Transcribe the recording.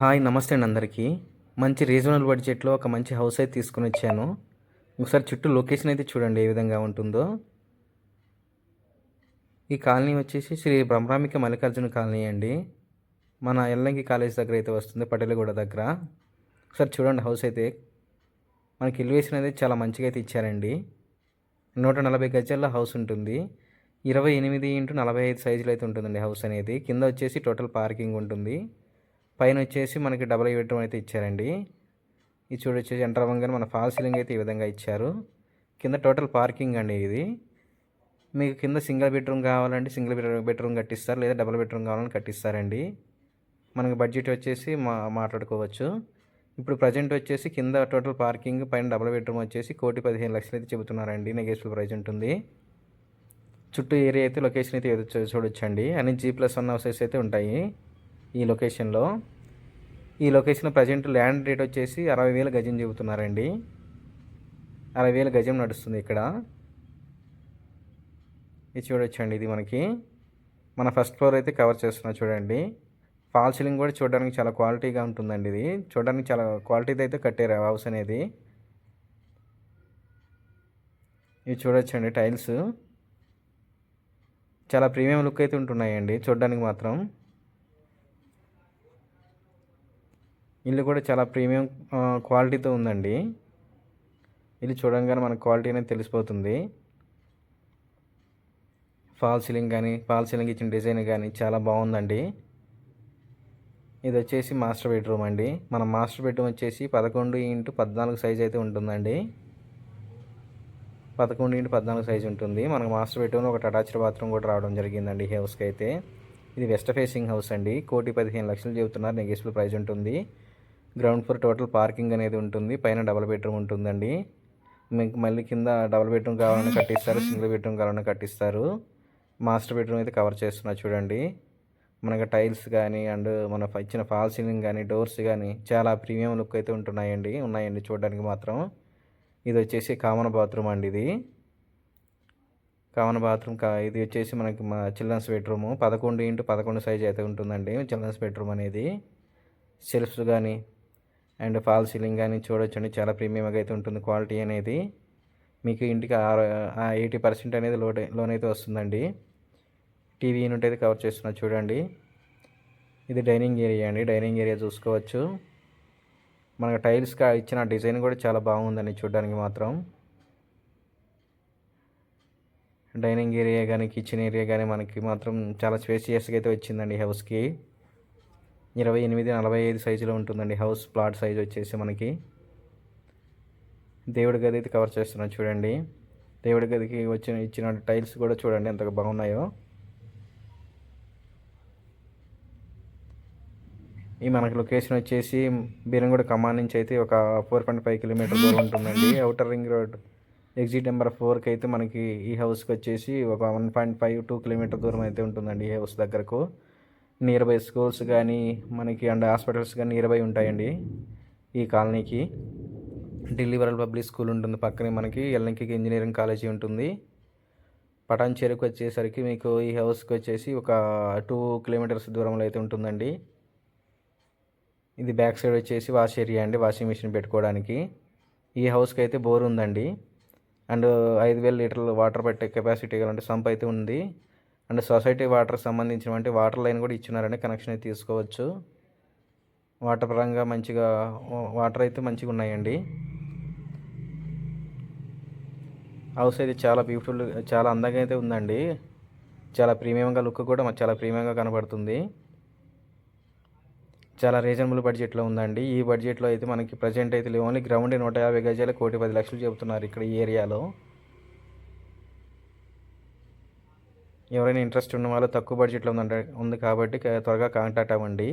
Hi నమస్తే అండి అందరికీ. మంచి రీజనబుల్ బడ్జెట్‌లో ఒక మంచి హౌస్ అయితే తీసుకొనొచ్చాను. ఒకసారి చుట్టూ లొకేషన్ అయితే చూడండి ఏ విధంగా ఉంటుందో. ఈ కాలనీ వచ్చేసి శ్రీ బ్రహ్మరాంబిక మల్లికార్జున కాలనీ అండి. మన ఎల్లంకి కాలేజ్ దగ్గర అయితే వస్తుంది పటేలగూడ దగ్గర. ఒకసారి చూడండి హౌస్ అయితే. మనకి ఎలివేషన్ అనేది చాలా మంచిగా అయితే ఇచ్చారండి. 140 గజాల్లో హౌస్ ఉంటుంది. 28x45 సైజులో అయితే ఉంటుందండి హౌస్ అనేది. కింద వచ్చేసి టోటల్ పార్కింగ్ ఉంటుంది. పైన వచ్చేసి మనకి డబుల్ బెడ్రూమ్ అయితే ఇచ్చారండి. ఇది చూడొచ్చు ఎంటర్ అవ్వంగానే మన ఫాల్ సీలింగ్ అయితే ఈ విధంగా ఇచ్చారు. కింద టోటల్ పార్కింగ్ అండి ఇది. మీకు కింద సింగిల్ బెడ్రూమ్ కావాలంటే సింగిల్ బెడ్రూమ్ కట్టిస్తారు, లేదా డబుల్ బెడ్రూమ్ కావాలని కట్టిస్తారండి. మనకి బడ్జెట్ వచ్చేసి మాట్లాడుకోవచ్చు. ఇప్పుడు ప్రజెంట్ వచ్చేసి కింద టోటల్ పార్కింగ్, పైన డబుల్ బెడ్రూమ్ వచ్చేసి 1,15,00,000 అయితే చెబుతున్నారండి. నెగోషియబుల్ ప్రైస్ ఉంటుంది. చుట్టూ ఏరియా అయితే లొకేషన్ అయితే చూడొచ్చండి. అన్ని G+1 హౌసెస్ అయితే ఉంటాయి ఈ లొకేషన్లో. ఈ లొకేషన్లో ప్రజెంట్ ల్యాండ్ రేట్ వచ్చేసి 60,000 గజం చెబుతున్నారండి. 60,000 గజం నడుస్తుంది ఇక్కడ. ఇది చూడొచ్చండి. ఇది మనకి మన ఫస్ట్ ఫ్లోర్ అయితే కవర్ చేస్తున్నా చూడండి. ఫాల్ సీలింగ్ కూడా చూడడానికి చాలా క్వాలిటీగా ఉంటుందండి. ఇది చూడడానికి చాలా క్వాలిటీతో అయితే కట్టారు హౌస్ అనేది. ఇవి చూడొచ్చండి టైల్స్ చాలా ప్రీమియం లుక్ అయితే ఉంటున్నాయండి చూడడానికి మాత్రం. ఇల్లు కూడా చాలా ప్రీమియం క్వాలిటీతో ఉందండి. ఇల్లు చూడంగానే మనకు క్వాలిటీ అనేది తెలిసిపోతుంది. ఫాల్ సీలింగ్ ఇచ్చిన డిజైన్ కానీ చాలా బాగుందండి. ఇది వచ్చేసి మాస్టర్ బెడ్రూమ్ అండి. మన మాస్టర్ బెడ్రూమ్ వచ్చేసి 11x14 సైజ్ అయితే ఉంటుందండి. 11x14 సైజ్ ఉంటుంది. మనకు మాస్టర్ బెడ్రూమ్లో ఒక అటాచ్డ్ బాత్రూమ్ కూడా రావడం జరిగిందండి ఈ హౌస్కి అయితే. ఇది వెస్ట్ ఫేసింగ్ హౌస్ అండి. 1,15,00,000 చెబుతున్నారు. నెగోషియబుల్ ప్రైస్ ఉంటుంది. గ్రౌండ్ ఫ్లోర్ టోటల్ పార్కింగ్ అనేది ఉంటుంది. పైన డబుల్ బెడ్రూమ్ ఉంటుందండి. మీకు మళ్ళీ కింద డబుల్ బెడ్రూమ్ కావాలని కట్టిస్తారు, సింగిల్ బెడ్రూమ్ కావాలని కట్టిస్తారు. మాస్టర్ బెడ్రూమ్ అయితే కవర్ చేస్తున్నా చూడండి. మనకి టైల్స్ కానీ అండ్ మన ఇచ్చిన ఫాల్ సీలింగ్ కానీ డోర్స్ కానీ చాలా ప్రీమియం లుక్ అయితే ఉన్నాయండి చూడడానికి మాత్రం. ఇది వచ్చేసి కామన్ బాత్రూమ్ అండి. ఇది కామన్ బాత్రూమ్ ఇది వచ్చేసి మనకి మా చిల్డ్రన్స్ బెడ్రూమ్ 11x11 సైజ్ అయితే ఉంటుందండి చిల్డ్రన్స్ బెడ్రూమ్ అనేది. షెల్ఫ్స్ కానీ అండ్ ఫాల్ సీలింగ్ కానీ చూడొచ్చండి. చాలా ప్రీమియంగా అయితే ఉంటుంది క్వాలిటీ అనేది. మీకు ఇంటికి 80% అనేది లోన్ అయితే వస్తుందండి. టీవీ యూనిట్ అయితే కవర్ చేస్తున్నా చూడండి. ఇది డైనింగ్ ఏరియా అండి. డైనింగ్ ఏరియా చూసుకోవచ్చు. మనకు టైల్స్ ఇచ్చిన డిజైన్ కూడా చాలా బాగుందండి చూడడానికి మాత్రం. డైనింగ్ ఏరియా కానీ కిచెన్ ఏరియా కానీ మనకి మాత్రం చాలా స్పేసియస్గా అయితే వచ్చిందండి హౌస్కి. 28x45 సైజులో ఉంటుందండి హౌస్ ప్లాట్ సైజ్ వచ్చేసి మనకి. దేవుడి గది అయితే కవర్ చేస్తున్నాను చూడండి. దేవుడి గదికి ఇచ్చిన టైల్స్ కూడా చూడండి ఎంత బాగున్నాయో. ఈ మనకి లొకేషన్ వచ్చేసి బీరంగూడ కమాన్ నుంచి అయితే ఒక 4.5 కిలోమీటర్ దూరం ఉంటుందండి. Outer ring road exit number 4కి అయితే మనకి ఈ హౌస్కి వచ్చేసి ఒక 1.5-2 కిలోమీటర్ దూరం అయితే ఉంటుందండి ఈ హౌస్ దగ్గరకు. నియర్ బై స్కూల్స్ కానీ మనకి అండ్ హాస్పిటల్స్ కానీ నియర్ బై ఉంటాయండి ఈ కాలనీకి. ఢిల్లీ వరల్డ్ పబ్లిక్ స్కూల్ ఉంటుంది పక్కనే. మనకి ఎల్లంకి ఇంజనీరింగ్ కాలేజీ ఉంటుంది. పటాన్ చెరుకు వచ్చేసరికి మీకు ఈ హౌస్కి వచ్చేసి ఒక 2 కిలోమీటర్స్ దూరంలో అయితే ఉంటుందండి. ఇది బ్యాక్ సైడ్ వచ్చేసి వాష్ ఏరియా అండి, వాషింగ్ మిషన్ పెట్టుకోవడానికి. ఈ హౌస్కి అయితే బోర్ ఉందండి అండ్ 5,000 లీటర్లు వాటర్ పట్టే కెపాసిటీ అంటే సంప్ అయితే ఉంది. అండ్ సొసైటీ వాటర్ సంబంధించిన వాటర్ లైన్ కూడా ఇచ్చినారండి, కనెక్షన్ అయితే తీసుకోవచ్చు. వాటర్ పరంగా వాటర్ అయితే మంచిగా ఉన్నాయండి. హౌస్ అయితే చాలా బ్యూటిఫుల్, చాలా అందంగా అయితే ఉందండి. చాలా ప్రీమియంగా లుక్ కూడా చాలా ప్రీమియంగా కనబడుతుంది. చాలా రీజనబుల్ బడ్జెట్లో ఉందండి. ఈ బడ్జెట్లో అయితే మనకి ప్రజెంట్ అయితే ఓన్లీ గ్రౌండ్ 150 గజాలు 1,10,00,000 చెబుతున్నారు ఇక్కడ ఈ ఏరియాలో. ఎవరైనా ఇంట్రెస్ట్ ఉన్న వాళ్ళు తక్కువ బడ్జెట్లో ఉంది కాబట్టి త్వరగా కాంటాక్ట్ అవ్వండి.